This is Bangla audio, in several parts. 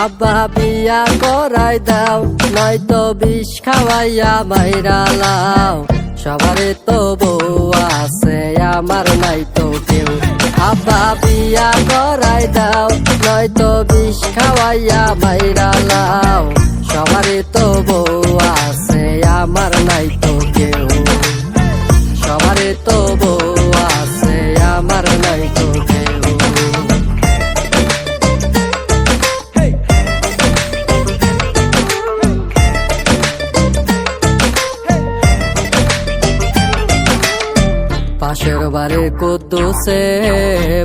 আব্বা বিয়া করাই দাও, নয়তো বিষ খাওয়াইয়া মাইরা লাও। সবারে তো বউ আছে, আমার নাই তো কেউ। আব্বা বিয়া করাই দাও, নয়তো বিষ খাওয়াইয়া মাইরা লাও। সবারে তো বউ আছে, আমার নাই তো কেউ। সবারে তো বউ আছে, আমার নাই তো কেউ। পাশের বাড়ির কুদ্দুসে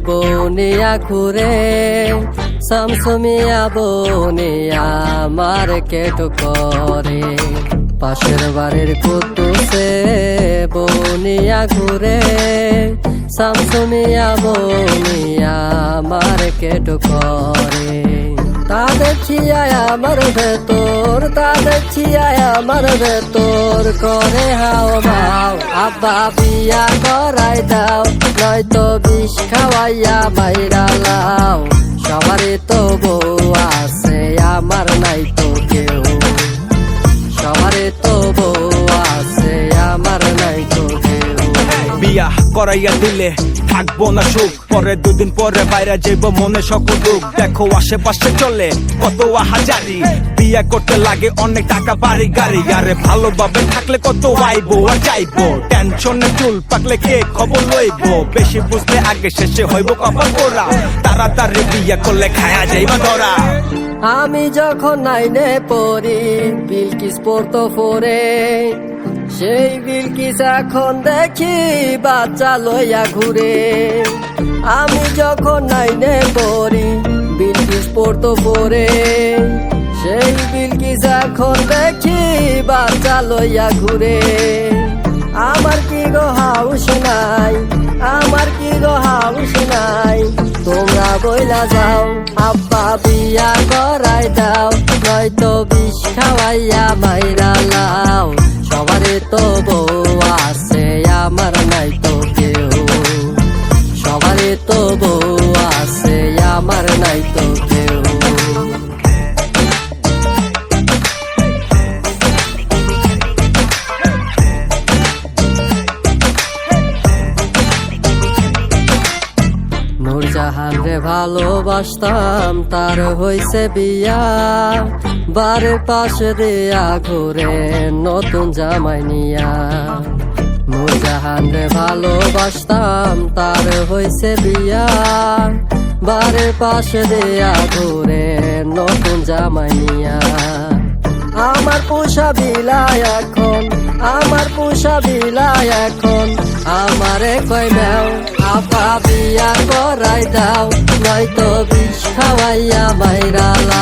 বনিয়া ঘুরে, শামসুমিয়া বনিয়া মার্কেট করে। পাশের বাড়ির কুদ্দুসে বনিয়া ঘুরে, শামসুমিয়া বনিয়া মার্কেট করে। তাদের ছিয়ায় আমার ভেতর, তাদের ছিয়ায় আমার ভেতর করে হাও মাও। আব্বা বিয়া করাই দাও, নয়তো বিষ খাওয়াইয়া মাইরা লাও। সবারই তো বউ আছে, আমার নাই তো কেউ। সবারই তো বউ আছে, আমার নাই তো কেউ। বিয়া করাইয়া দিলে থাকবো না সুখ, পরে দুদিন পরে বাইরে যাইব মনে সকল দুঃখ। দেখো আশেপাশে চলে কত হাজারি, বিয়া করতে লাগে অনেক টাকা বাড়ি গাড়ি। আরে ভালোভাবে থাকলে কত আইবো আর যাইবো, টেনশনে চুল পাকলে কে খবর লইবো। বেশি বুঝতে আগে শেষে হইব কপাল পোড়া, তাড়াতাড়ি বিয়া করলে খায়া যাইবা ধরা। আমি যখন নাইনে পড়ি, বিলকিস পড়তো ফোরে। সেই বিলকিস এখন দেখি বাচ্চা লইয়া ঘুরে। আমি যখন নাইনে পড়ি, বিলকিস পড়তো পড়ে। সেই বিলকিস এখন দেখি বাচ্চা লইয়া ঘুরে। আমার কি গো হাউস নাই, আমার কি গো হাউস নাই। তোমরা বইলা যাও, আব্বা বিয়া করাই দাও, নয়তো বিষ খাওয়াইয়া মাইরা লাও। সবারে তো বউ আছে, আমার নাই তো কেউ। সবারে তো বউ আছে, আমার নাই তো কেউ। নূরজাহান রে ভালোবাসতাম, তার হইছে বিয়া। বাড়ির পাশে দিয়া ঘুরে নতুন জামাই নিয়া। নূরজাহান রে ভালোবাসতাম, তার হইছে বিয়া। বাড়ির পাশে দিয়া ঘুরে নতুন জামাই নিয়া। আমার পোষা বিলায় এখন, আমার পোষা বিলায় এখন। আমারে কই নাও, আব্বা বিয়া করাই দাও, নয়তো বিষ খাওয়াইয়া মাইরা লাও।